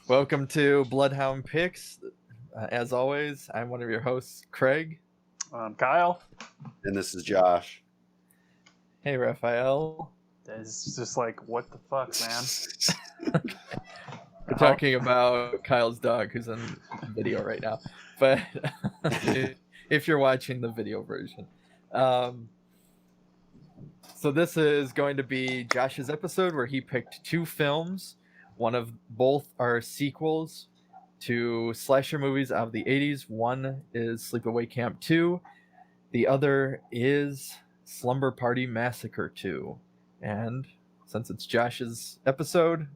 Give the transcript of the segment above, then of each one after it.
Welcome to Bloodhound Pix. As always, I'm one of your hosts, Craig. Kyle. And this is Josh. Hey, Raphael. It's just like, what the fuck, man? We're talking about Kyle's dog, who's in video right now. But if you're watching the video version. So this is going to be Josh's episode where he picked two films. Both are sequels to slasher movies out of the 80s. One is Sleepaway Camp 2. The other is Slumber Party Massacre 2. And since it's Josh's episode,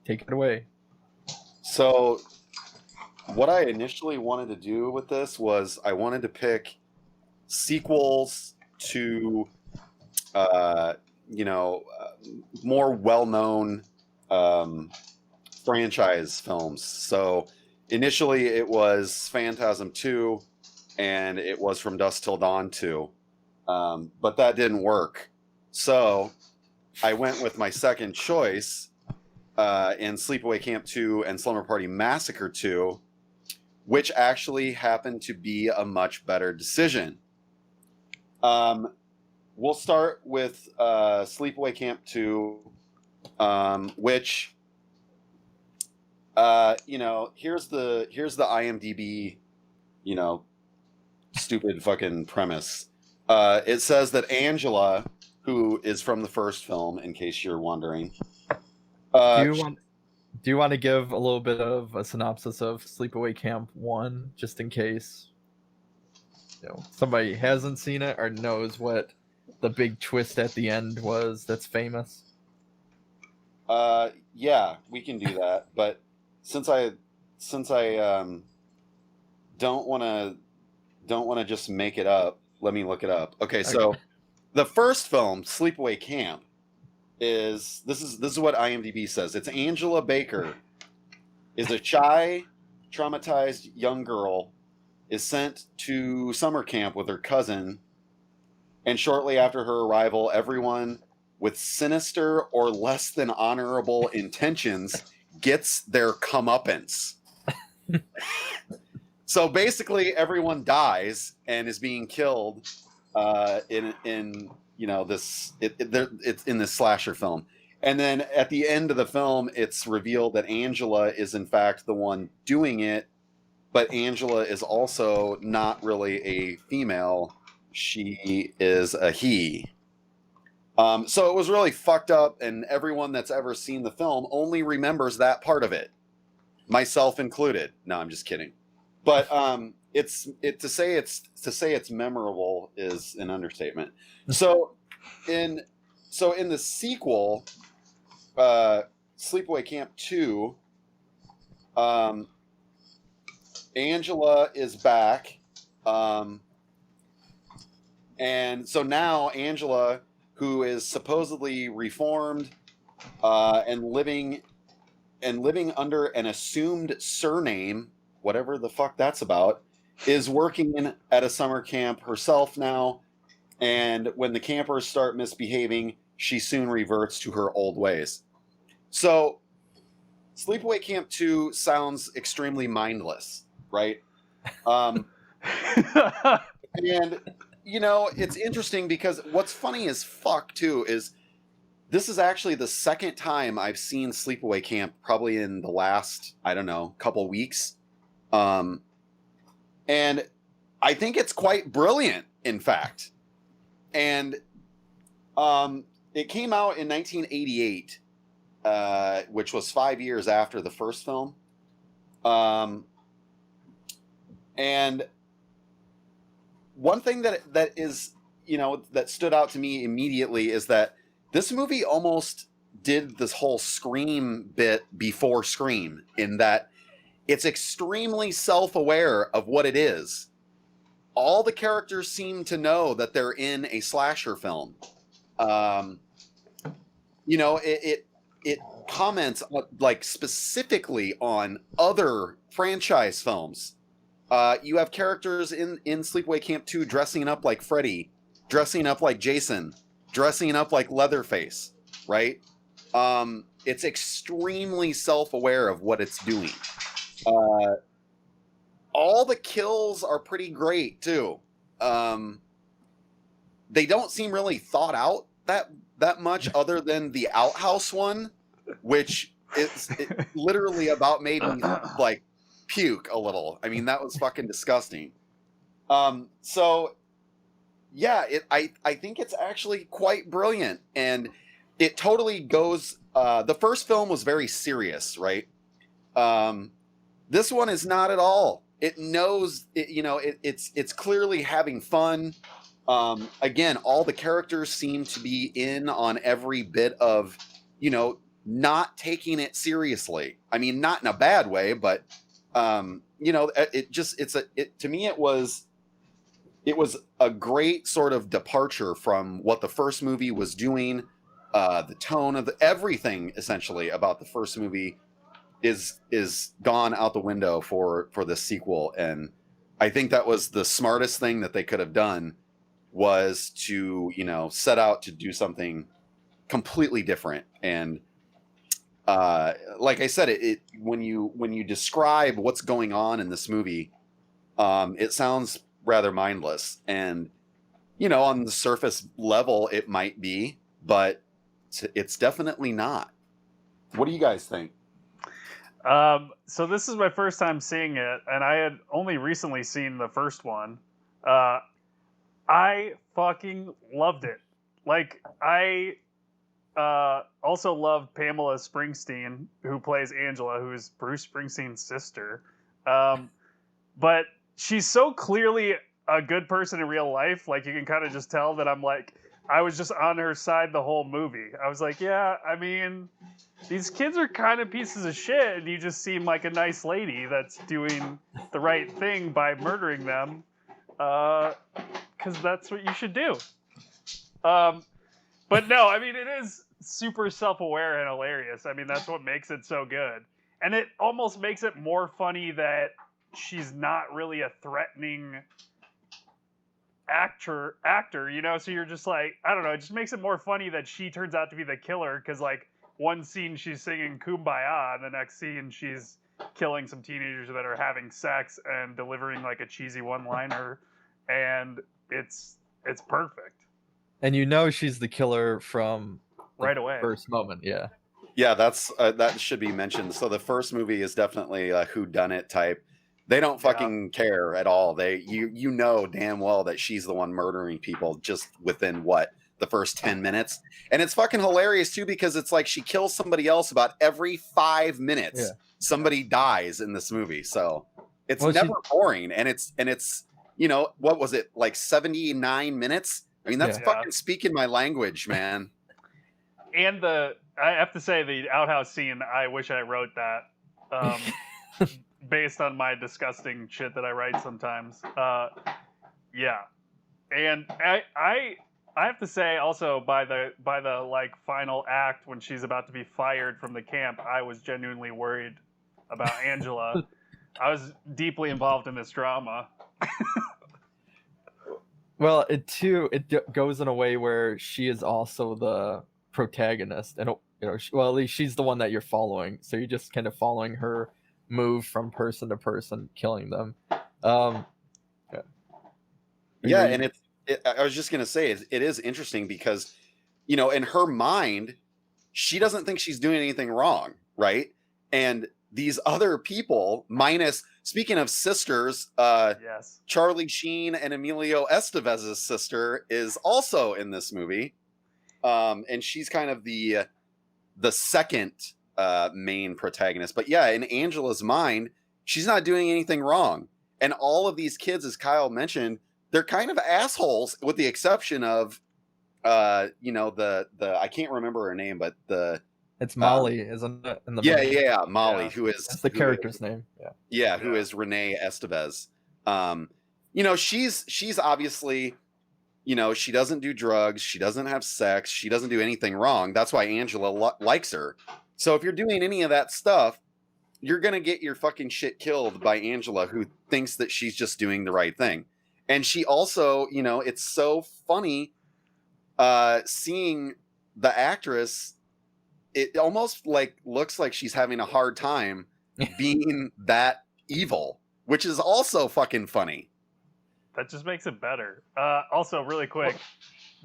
take it away. So what I initially wanted to do with this was I wanted to pick sequels to, more well-known franchise films. So initially it was Phantasm 2 and it was From Dusk Till Dawn 2. But that didn't work. So I went with my second choice in Sleepaway Camp 2 and Slumber Party Massacre 2, which actually happened to be a much better decision. We'll start with Sleepaway Camp 2, which, here's the IMDb, stupid fucking premise. It says that Angela, who is from the first film, in case you're wondering. Do you want to give a little bit of a synopsis of Sleepaway Camp 1, just in case somebody hasn't seen it or knows what the big twist at the end was that's famous? Yeah, we can do that. But since I don't want to just make it up, let me look it up. Okay, so the first film, Sleepaway Camp, this is what IMDb says. It's Angela Baker is a shy, traumatized young girl is sent to summer camp with her cousin, and shortly after her arrival, everyone with sinister or less than honorable intentions gets their comeuppance. So basically, everyone dies and is being killed in this. It's in this slasher film, and then at the end of the film, it's revealed that Angela is in fact the one doing it, but Angela is also not really a female; she is a he. So it was really fucked up, and everyone that's ever seen the film only remembers that part of it, myself included. No, I'm just kidding. But to say it's memorable is an understatement. So in the sequel, Sleepaway Camp 2, Angela is back, and so now Angela, who is supposedly reformed and living under an assumed surname, whatever the fuck that's about, is working at a summer camp herself now. And when the campers start misbehaving, she soon reverts to her old ways. So Sleepaway Camp 2 sounds extremely mindless, right? And it's interesting because what's funny as fuck too is this is actually the second time I've seen Sleepaway Camp, probably in the last, I don't know, couple weeks. And I think it's quite brilliant, in fact. And it came out in 1988, which was 5 years after the first film. And one thing that is, that stood out to me immediately is that this movie almost did this whole Scream bit before Scream, in that it's extremely self-aware of what it is. All the characters seem to know that they're in a slasher film. It comments like specifically on other franchise films. You have characters in Sleepaway Camp 2 dressing up like Freddy, dressing up like Jason, dressing up like Leatherface, right? It's extremely self-aware of what it's doing. All the kills are pretty great too. They don't seem really thought out that much, other than the outhouse one, which it literally about made me like puke a little. I mean, that was fucking disgusting. So yeah, I think it's actually quite brilliant, and it totally goes. The first film was very serious, right? This one is not at all. It knows it, it's clearly having fun. Again, all the characters seem to be in on every bit of, not taking it seriously. I mean, not in a bad way, but to me, it was a great sort of departure from what the first movie was doing. The tone of everything essentially about the first movie is gone out the window for this sequel, and I think that was the smartest thing that they could have done, was to set out to do something completely different. And like I said, it when you describe what's going on in this movie, it sounds rather mindless, and on the surface level it might be, but it's definitely not. What do you guys think? So this is my first time seeing it, and I had only recently seen the first one. I fucking loved it. Like, I also loved Pamela Springsteen, who plays Angela, who is Bruce Springsteen's sister. But she's so clearly a good person in real life. Like, you can kind of just tell that I was just on her side the whole movie. I was like, yeah, I mean, these kids are kind of pieces of shit, and you just seem like a nice lady that's doing the right thing by murdering them, because that's what you should do. But no, I mean, it is super self-aware and hilarious. I mean, that's what makes it so good. And it almost makes it more funny that she's not really a threatening actor, so you're just like, I don't know, it just makes it more funny that she turns out to be the killer, because like one scene she's singing Kumbaya, and the next scene she's killing some teenagers that are having sex and delivering like a cheesy one-liner, and it's perfect. And she's the killer from right away. First moment, yeah. Yeah, that's that should be mentioned. So the first movie is definitely a whodunit type. They don't fucking care at all. You know damn well that she's the one murdering people just within the first 10 minutes. And it's fucking hilarious too, because it's like she kills somebody else about every 5 minutes. Yeah. Somebody dies in this movie. So it's never boring. And it's what was it, like 79 minutes? I mean, that's fucking speaking my language, man. And I have to say, the outhouse scene, I wish I wrote that. Based on my disgusting shit that I write sometimes. Yeah. And I have to say also, by the like final act, when she's about to be fired from the camp, I was genuinely worried about Angela. I was deeply involved in this drama. Well, it goes in a way where she is also the protagonist, and at least she's the one that you're following, so you're just kind of following her move from person to person, killing them. And I was just gonna say, it is interesting because in her mind, she doesn't think she's doing anything wrong, right? And these other people, minus, speaking of sisters, yes, Charlie Sheen and Emilio Estevez's sister is also in this movie, and she's kind of the second main protagonist. But yeah, in Angela's mind, she's not doing anything wrong, and all of these kids, as Kyle mentioned, they're kind of assholes, with the exception of the I can't remember her name, but it's Molly, isn't it? Yeah, Molly, who is that's the character's name. Yeah, who is Renee Estevez. She's obviously, she doesn't do drugs, she doesn't have sex, she doesn't do anything wrong. That's why Angela likes her. So if you're doing any of that stuff, you're gonna get your fucking shit killed by Angela, who thinks that she's just doing the right thing. And she also, it's so funny seeing the actress it almost like looks like she's having a hard time being that evil, which is also fucking funny. That just makes it better. Also, really quick,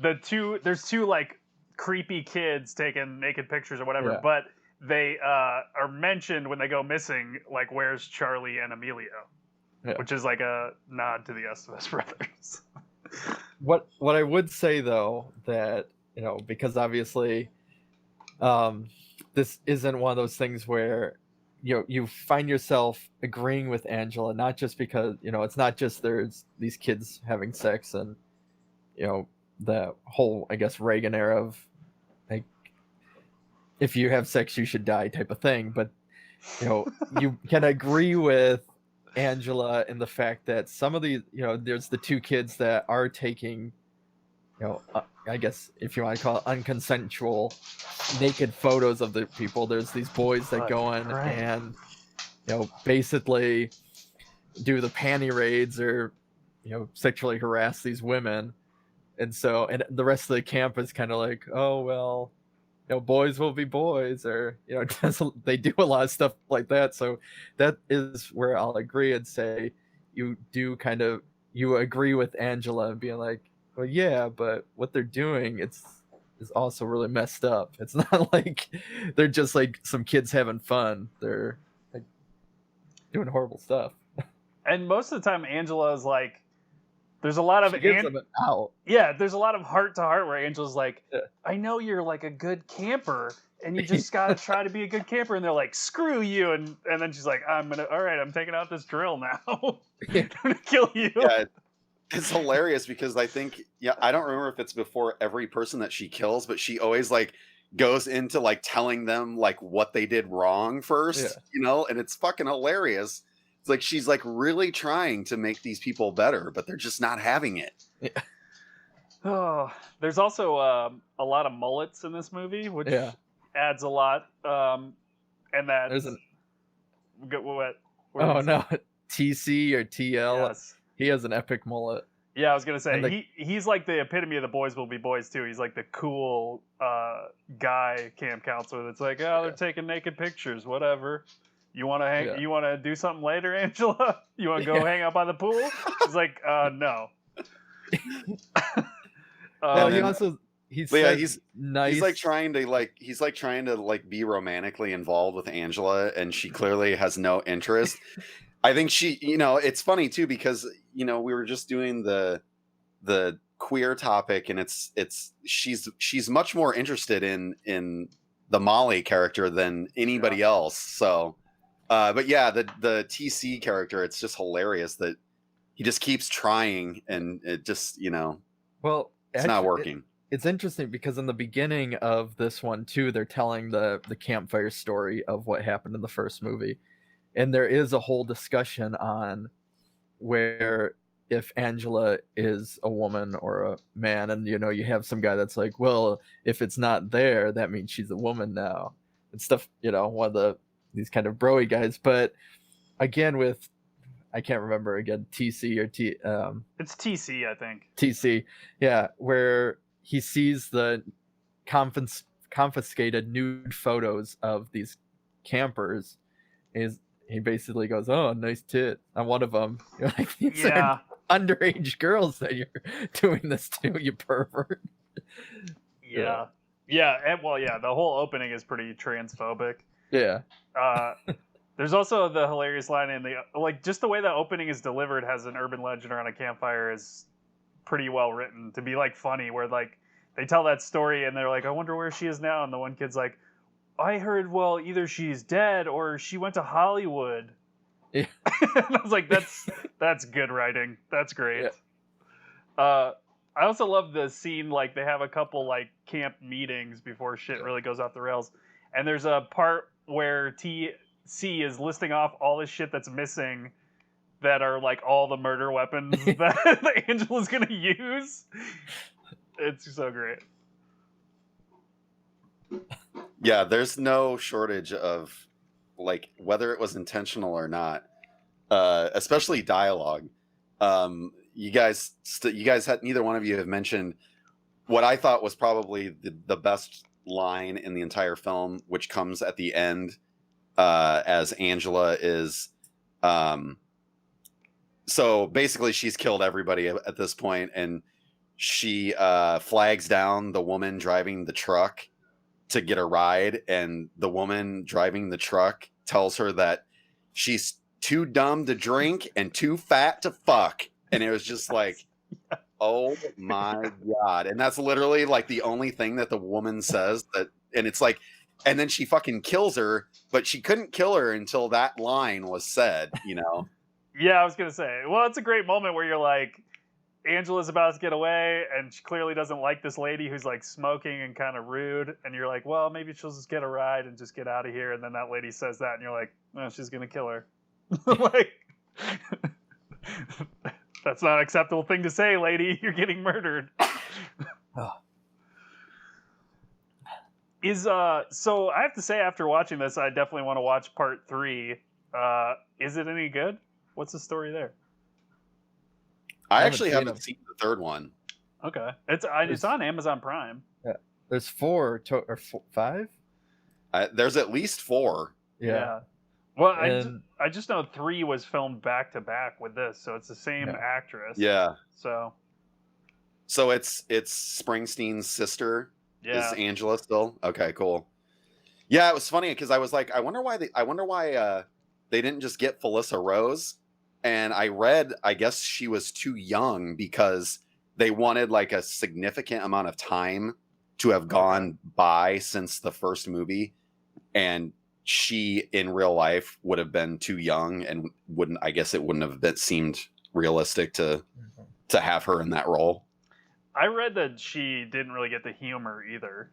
there's two like creepy kids taking naked pictures or whatever, but they are mentioned when they go missing, like where's Charlie and Emilio, which is like a nod to the Estevez brothers. What I would say though, that because obviously this isn't one of those things where you find yourself agreeing with Angela, not just because it's not just there's these kids having sex and the whole, I guess, Reagan era of like, if you have sex you should die type of thing, but you can agree with Angela in the fact that some of these, there's the two kids that are taking, I guess if you want to call it unconsensual naked photos of the people. There's these boys that go in and basically do the panty raids or sexually harass these women, and the rest of the camp is kind of like, oh well, boys will be boys, or they do a lot of stuff like that. So that is where I'll agree and say you agree with Angela and being like, well, yeah, but what they're doing is also really messed up. It's not like they're just like some kids having fun. They're like doing horrible stuff. And most of the time, Angela is like, there's a lot of there's a lot of heart to heart where Angela's like, I know you're like a good camper, and you just gotta try to be a good camper. And they're like, screw you, and then she's like, I'm taking out this drill now. I'm gonna kill you. Yeah. It's hilarious because I think, I don't remember if it's before every person that she kills, but she always like goes into like telling them like what they did wrong first, and it's fucking hilarious. It's like she's like really trying to make these people better, but they're just not having it. Yeah. Oh, there's also a lot of mullets in this movie, which adds a lot. And that there's no, TC or TL. Yes. He has an epic mullet. Yeah, I was gonna say he's like the epitome of the boys will be boys too. He's like the cool guy camp counselor that's like, oh, they're taking naked pictures, whatever. You want to hang? You want to do something later, Angela? You want to go hang out by the pool? He's like, no. He's nice. He's like trying to be romantically involved with Angela, and she clearly has no interest. I think she, it's funny too because we were just doing the queer topic, and she's much more interested in the Molly character than anybody else. So, but yeah, the TC character, it's just hilarious that he just keeps trying, and it just well, it's not working. It's interesting because in the beginning of this one too, they're telling the campfire story of what happened in the first movie. And there is a whole discussion on where if Angela is a woman or a man, and you have some guy that's like, well, if it's not there, that means she's a woman now, and stuff. One of these kind of broy guys. But again, with I can't remember again, TC or it's TC, I think. TC, yeah, where he sees the confiscated nude photos of these campers. He basically goes, oh, nice tit on one of them. You're like, these are underage girls that you're doing this to, you pervert. Yeah. And the whole opening is pretty transphobic. Yeah. There's also the hilarious line in just the way the opening is delivered has an urban legend around a campfire is pretty well written to be like funny, where like they tell that story and they're like, I wonder where she is now, and the one kid's like, I heard, well, either she's dead or she went to Hollywood. Yeah. And I was like, that's good writing. That's great. Yeah. I also love the scene, like they have a couple like camp meetings before shit really goes off the rails. And there's a part where TC is listing off all the shit that's missing that are like all the murder weapons that Angela's going to use. It's so great. Yeah, there's no shortage of like whether it was intentional or not, especially dialogue. You guys had, neither one of you have mentioned what I thought was probably the best line in the entire film, which comes at the end as Angela is. So basically, she's killed everybody at this point, and she flags down the woman driving the truck to get a ride, and the woman driving the truck tells her that she's too dumb to drink and too fat to fuck. And it was just like, oh my God. And that's literally like the only thing that the woman says, that, and it's like, and then she fucking kills her, but she couldn't kill her until that line was said, you know? Yeah, I was gonna say. Well, it's a great moment where you're like, Angela's about to get away, and she clearly doesn't like this lady who's like smoking and kind of rude. And you're like, well, maybe she'll just get a ride and just get out of here. And then that lady says that, and you're like, no, she's gonna kill her. Like, that's not an acceptable thing to say, lady. You're getting murdered. So I have to say, after watching this, I definitely want to watch part 3. Is it any good? What's the story there? I actually haven't seen the third one. Okay, it's on Amazon Prime. Yeah, there's 5. There's at least 4. Yeah. Well, I just know 3 was filmed back to back with this, so it's the same actress. Yeah. So it's Springsteen's sister. Yeah. Is Angela still? Okay, cool. Yeah, it was funny because I was like, I wonder why they didn't just get Felissa Rose. And I read, I guess she was too young because they wanted like a significant amount of time to have gone by since the first movie. And she in real life would have been too young and wouldn't have seemed realistic to have her in that role. I read that she didn't really get the humor either.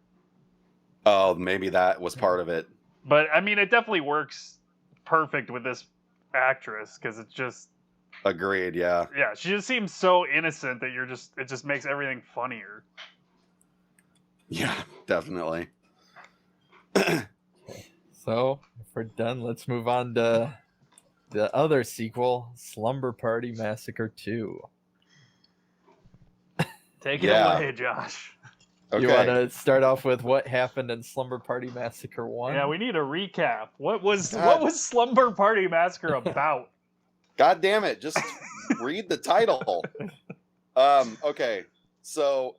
Oh, maybe that was part of it. But I mean, it definitely works perfect with this actress because it's just agreed. Yeah, she just seems so innocent that it just makes everything funnier. Yeah, definitely. So if we're done, let's move on to the other sequel, Slumber Party Massacre 2. Take it away, Josh. Okay. You want to start off with what happened in Slumber Party Massacre 1? Yeah, we need a recap. What was Slumber Party Massacre about? God damn it, just read the title. Okay, so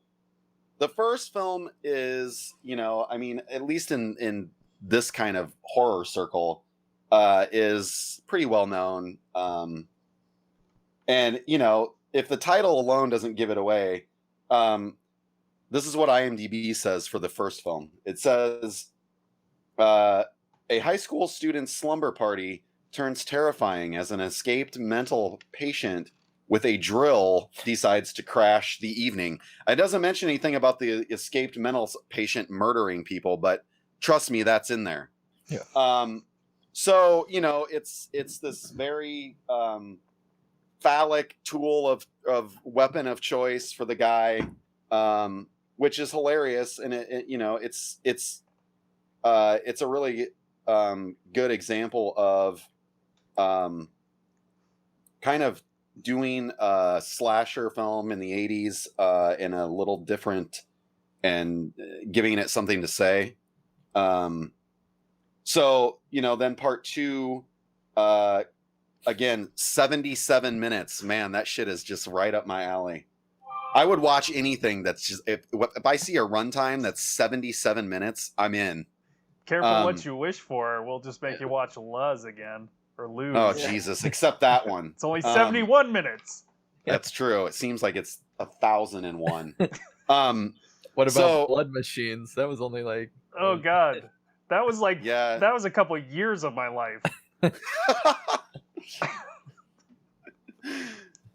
the first film is, I mean, at least in this kind of horror circle, is pretty well known. And, if the title alone doesn't give it away, this is what IMDb says for the first film. It says, a high school student's slumber party turns terrifying as an escaped mental patient with a drill decides to crash the evening. It doesn't mention anything about the escaped mental patient murdering people, but trust me, that's in there. Yeah. So, it's this very phallic tool of weapon of choice for the guy, which is hilarious, and it's a really good example of kind of doing a slasher film in the 80s in a little different and giving it something to say. So then part 2, again, 77 minutes. Man, that shit is just right up my alley. I would watch anything that's just, if I see a runtime that's 77 minutes, I'm in. Careful what you wish for. We'll just make you watch Luz again, or Lose. Oh, Jesus, except that one. It's only 71 minutes. That's true. It seems like it's 1,001. What about Blood Machines? That was only like... Oh, God. That was like... Yeah. That was a couple of years of my life.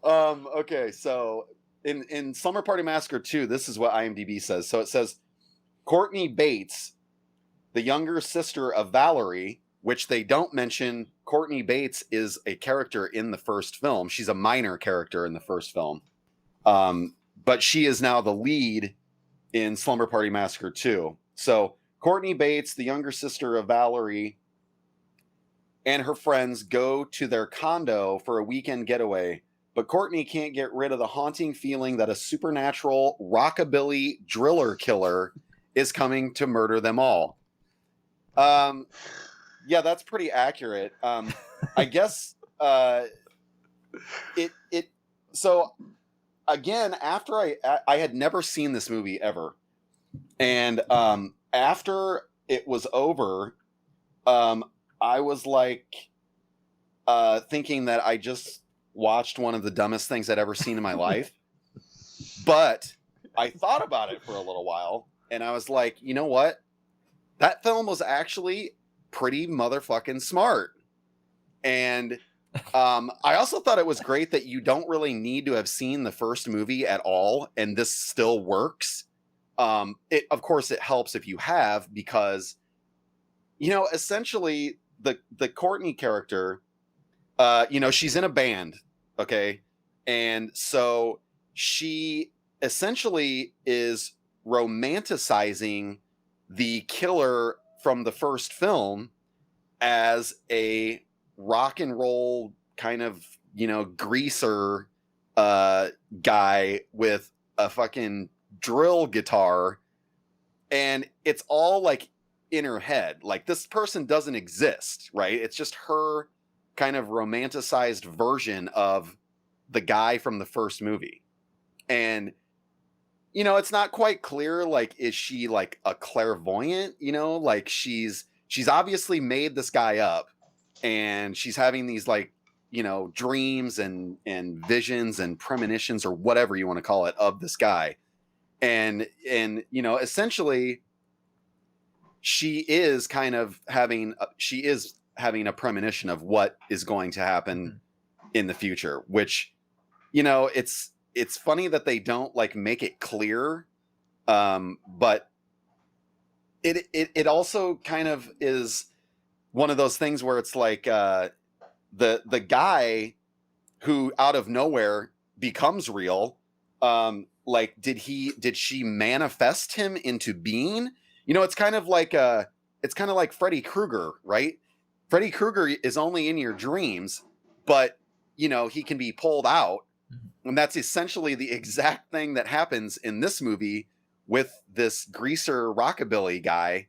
Okay, so... In Slumber Party Massacre 2, this is what IMDb says. So it says, Courtney Bates, the younger sister of Valerie, which they don't mention. Courtney Bates is a character in the first film. She's a minor character in the first film. But she is now the lead in Slumber Party Massacre 2. So Courtney Bates, the younger sister of Valerie, and her friends go to their condo for a weekend getaway. But Courtney can't get rid of the haunting feeling that a supernatural rockabilly driller killer is coming to murder them all. Yeah, that's pretty accurate. I guess it so again, after I had never seen this movie ever, and after it was over, I was like thinking that I just watched one of the dumbest things I'd ever seen in my life. But I thought about it for a little while, and I was like, you know what? That film was actually pretty motherfucking smart. And I also thought it was great that you don't really need to have seen the first movie at all, and this still works. Of course, it helps if you have, because, you know, essentially the Courtney character, you know, she's in a band, okay? And so she essentially is romanticizing the killer from the first film as a rock and roll kind of, you know, greaser guy with a fucking drill guitar, and it's all like in her head. Like, this person doesn't exist, right? It's just her kind of romanticized version of the guy from the first movie. And, you know, it's not quite clear, like, is she like a clairvoyant, you know, like she's obviously made this guy up, and she's having these, like, you know, dreams and visions and premonitions, or whatever you want to call it, of this guy. And you know, essentially she is having a premonition of what is going to happen in the future, which, you know, it's funny that they don't like make it clear, but it also kind of is one of those things where it's like the guy who out of nowhere becomes real, like, did she manifest him into being? You know, it's kind of like Freddy Krueger, right? Freddy Krueger is only in your dreams, but, you know, he can be pulled out. And that's essentially the exact thing that happens in this movie with this greaser rockabilly guy,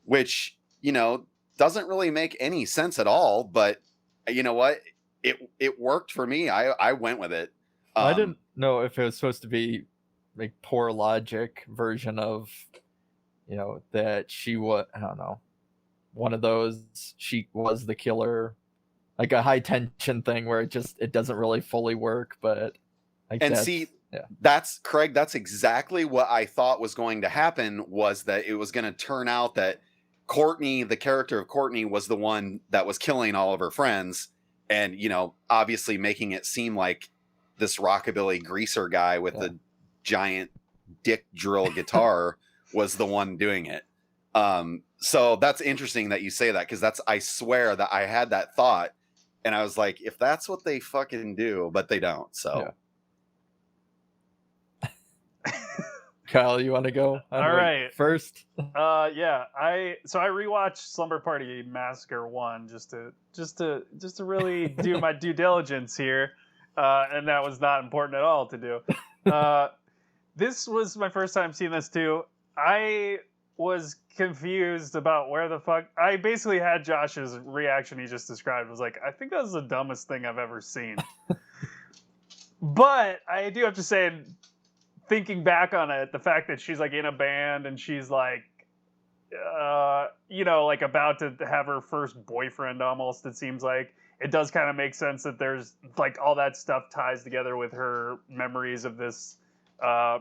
which, you know, doesn't really make any sense at all. But you know what? It worked for me. I went with it. I didn't know if it was supposed to be like poor logic version of, you know, that she was, I don't know, one of those, she was the killer, like a high tension thing where it doesn't really fully work. But like, that's Craig, that's exactly what I thought was going to happen, was that it was going to turn out that Courtney, the character of Courtney, was the one that was killing all of her friends, and, you know, obviously making it seem like this rockabilly greaser guy with the giant dick drill guitar was the one doing it. So that's interesting that you say that, because I swear that I had that thought, and I was like, if that's what they fucking do, but they don't. So Kyle, you want to go? All right. First. Yeah. I rewatched Slumber Party Massacre 1 just to really do my due diligence here, and that was not important at all to do. This was my first time seeing this too. I was confused about where the fuck. I basically had Josh's reaction he just described. I was like, I think that's the dumbest thing I've ever seen. But I do have to say, thinking back on it, the fact that she's like in a band and she's like, you know, like about to have her first boyfriend almost, it seems like, it does kind of make sense that there's like all that stuff ties together with her memories of this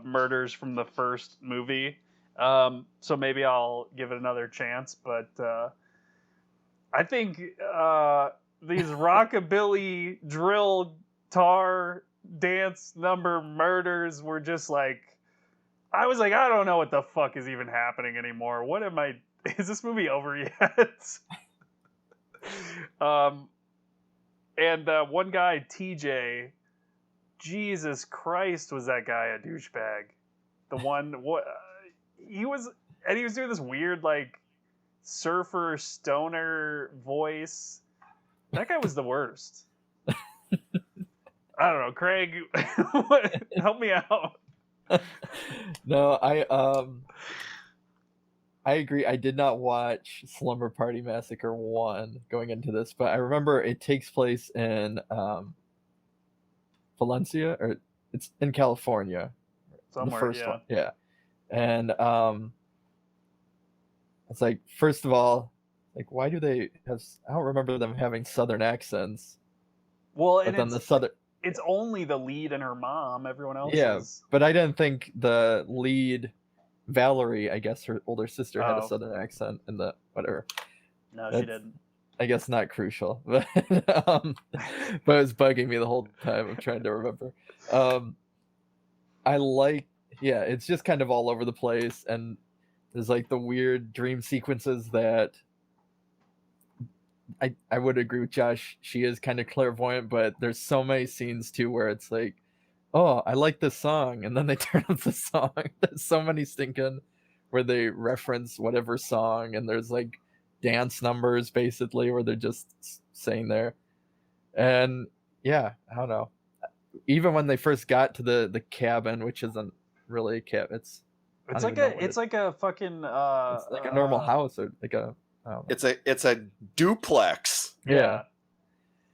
murders from the first movie. So maybe I'll give it another chance, but I think these rockabilly drill tar dance number murders were just like, I was like, I don't know what the fuck is even happening anymore. Is this movie over yet? And one guy, TJ, Jesus Christ, was that guy a douchebag? He was doing this weird like surfer stoner voice. That guy was the worst. I don't know, Craig. Help me out. No, I agree. I did not watch Slumber Party Massacre 1 going into this, but I remember it takes place in Valencia, or it's in California. The Somewhere, first yeah. one. Yeah. And it's like, first of all, like, why do they have, I don't remember them having southern accents. Well, But and then the southern, it's only the lead and her mom. Everyone else yeah, is. but I didn't think the lead, Valerie, I guess her older sister, had a Oh. southern accent in the whatever. No, she didn't. I guess not crucial, but it was bugging me the whole time. I'm trying to remember. I like, yeah, it's just kind of all over the place, and there's like the weird dream sequences that I would agree with Josh. She is kind of clairvoyant, but there's so many scenes too where it's like, oh, I like this song, and then they turn up the song. There's so many stinking where they reference whatever song, and there's like dance numbers basically where they're just saying there. And yeah, I don't know. Even when they first got to the cabin, which isn't really a cabin, it's like a fucking it's like a normal house, or like a, I don't know. It's a duplex. Yeah.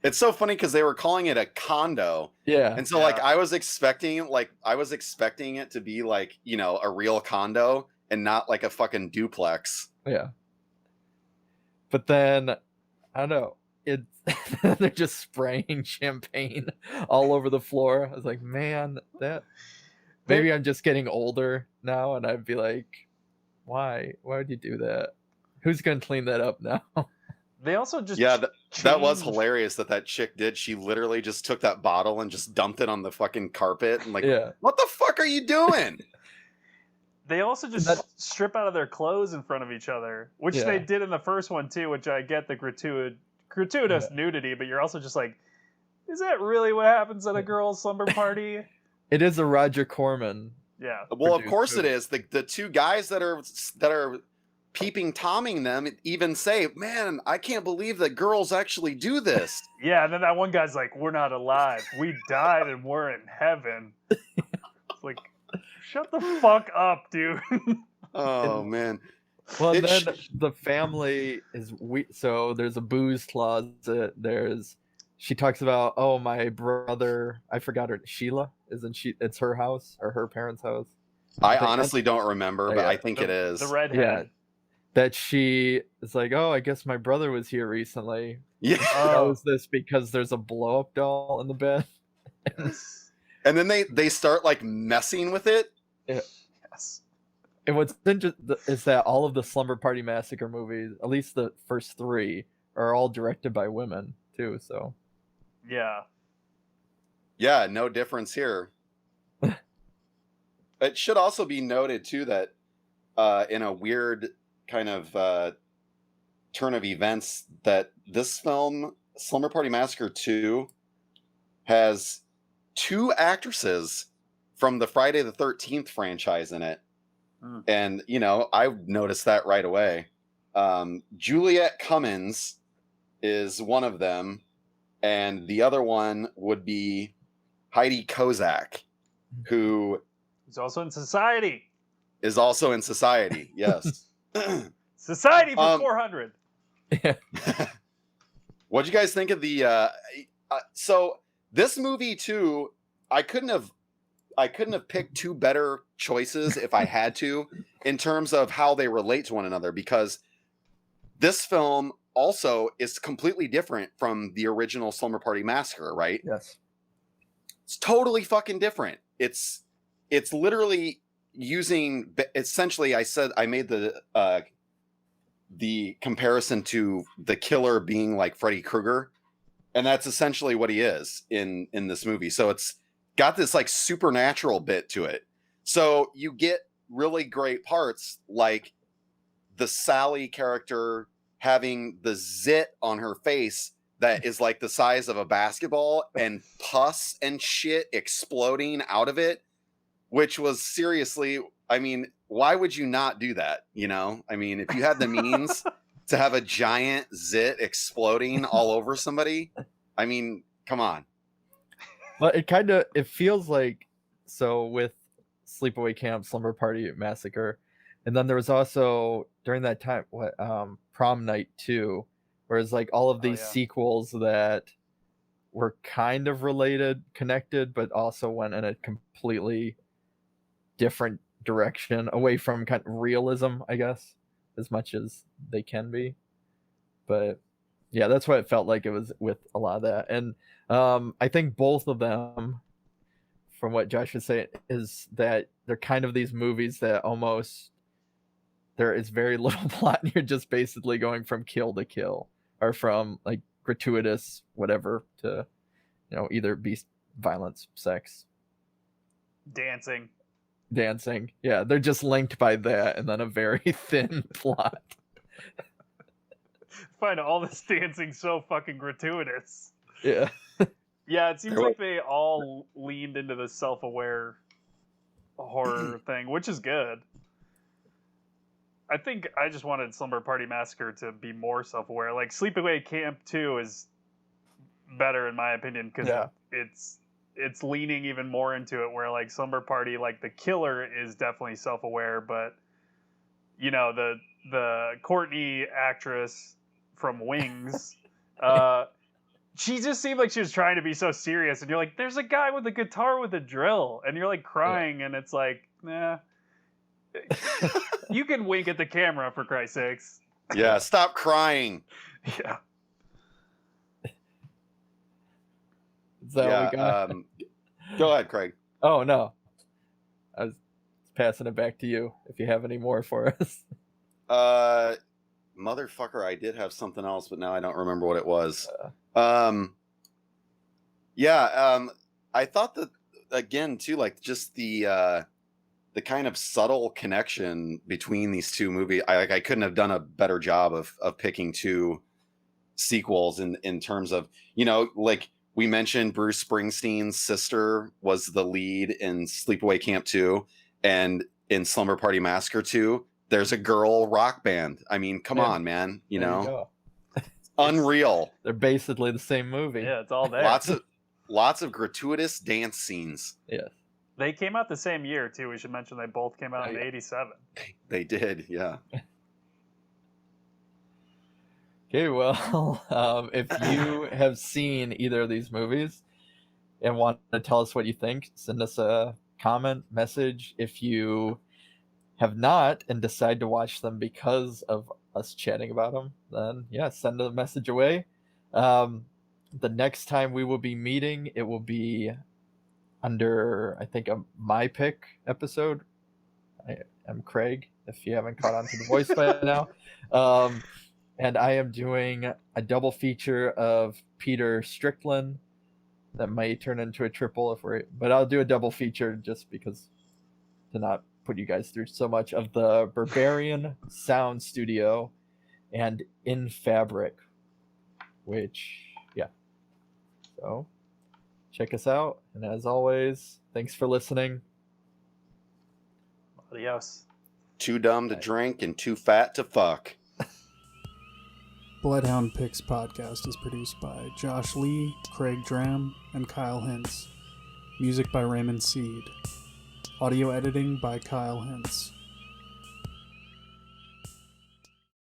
It's so funny because they were calling it a condo. Yeah. And so like I was expecting it to be like, you know, a real condo and not like a fucking duplex. Yeah. But then I don't know. They're just spraying champagne all over the floor. I was like, man, that maybe I'm just getting older now, and I'd be like, why would you do that? Who's gonna clean that up now? They also just that was hilarious that chick did. She literally just took that bottle and just dumped it on the fucking carpet and like, Yeah. What the fuck are you doing? They also just strip out of their clothes in front of each other, which they did in the first one too, which I get the gratuitous nudity, but you're also just like, is that really what happens at a girl's slumber party? It is a Roger Corman. Yeah. Well, of course it is. The two guys that are peeping Tomming them even say, man, I can't believe that girls actually do this. Yeah, and then that one guy's like, we're not alive. We died and we're in heaven. It's like, shut the fuck up, dude. Oh, man. Well, then the family is so there's a booze closet. She talks about, oh, my brother, I forgot her, Sheila, isn't she? It's her house or her parents' house. I honestly don't remember, but I think it is. The redhead. Yeah. That she is like, oh, I guess my brother was here recently. Yeah. Knows this because there's a blow up doll in the bed. And then they start like messing with it. Yeah. Yes. And what's interesting is that all of the Slumber Party Massacre movies, at least the first 3, are all directed by women too. So. Yeah. Yeah, no difference here. It should also be noted too that in a weird kind of turn of events, that this film, Slumber Party Massacre 2, has 2 actresses from the Friday the 13th franchise in it. And, you know, I noticed that right away. Juliet Cummins is one of them, and the other one would be Heidi Kozak, who is also in Society. Yes. Society for 400. What'd you guys think of the so this movie too? I couldn't have picked 2 better choices if I had to, in terms of how they relate to one another, because this film also is completely different from the original Slumber Party Massacre, right? Yes. It's totally fucking different. It's literally using, essentially, I made the comparison to the killer being like Freddy Krueger, and that's essentially what he is in this movie. So it's got this like supernatural bit to it. So you get really great parts like the Sally character having the zit on her face that is like the size of a basketball, and pus and shit exploding out of it, which was seriously, I mean, why would you not do that? You know, I mean, if you had the means to have a giant zit exploding all over somebody, I mean, come on. But it feels like, so with Sleepaway Camp, Slumber Party Massacre, and then there was also during that time Prom Night 2, whereas like all of these sequels that were kind of related, connected, but also went in a completely different direction away from kind of realism, I guess, as much as they can be. But yeah, that's what it felt like it was with a lot of that. And I think both of them, from what Josh was saying, is that they're kind of these movies that almost there is very little plot and you're just basically going from kill to kill, or from like gratuitous whatever to, you know, either be violence, sex, dancing. Yeah, they're just linked by that and then a very thin plot. I find all this dancing so fucking gratuitous. Yeah. Yeah, it seems like they all leaned into the self-aware horror thing, which is good. I think I just wanted Slumber Party Massacre to be more self-aware. Like, Sleepaway Camp 2 is better, in my opinion, because it's leaning even more into it, where, like, Slumber Party, like, the killer is definitely self-aware, but, you know, the Courtney actress from Wings... she just seemed like she was trying to be so serious, and you're like, there's a guy with a guitar with a drill, and you're like crying, and it's like, nah. You can wink at the camera, for Christ's sakes. Yeah, stop crying. Yeah. So go ahead, Craig. Oh no, I was passing it back to you if you have any more for us. Motherfucker, I did have something else, but now I don't remember what it was. I thought that again too, like just the kind of subtle connection between these two movies. I couldn't have done a better job of picking two sequels in terms of, you know, like we mentioned Bruce Springsteen's sister was the lead in Sleepaway Camp 2, and in Slumber Party Massacre 2 there's a girl rock band. I mean, come on, man. You there know, you go. Unreal. They're basically the same movie. Yeah, it's all there. Lots of gratuitous dance scenes. Yeah. They came out the same year, too. We should mention they both came out in 87. They did, yeah. Okay, well, if you have seen either of these movies and want to tell us what you think, send us a comment, message. If you have not and decide to watch them because of us chatting about them, then yeah, send a message away. The next time we will be meeting, it will be under, I think, a My Pick episode. I am Craig, if you haven't caught on to the voice by now. And I am doing a double feature of Peter Strickland that might turn into a triple but I'll do a double feature just because to not put you guys through so much of the Barbarian Sound Studio and In Fabric, which, yeah. So check us out. And as always, thanks for listening. Adios. Too dumb to drink and too fat to fuck. Bloodhound Pix podcast is produced by Josh Lee, Craig Dram, and Kyle Hintz. Music by Raymond Seed. Audio editing by Kyle Hintz.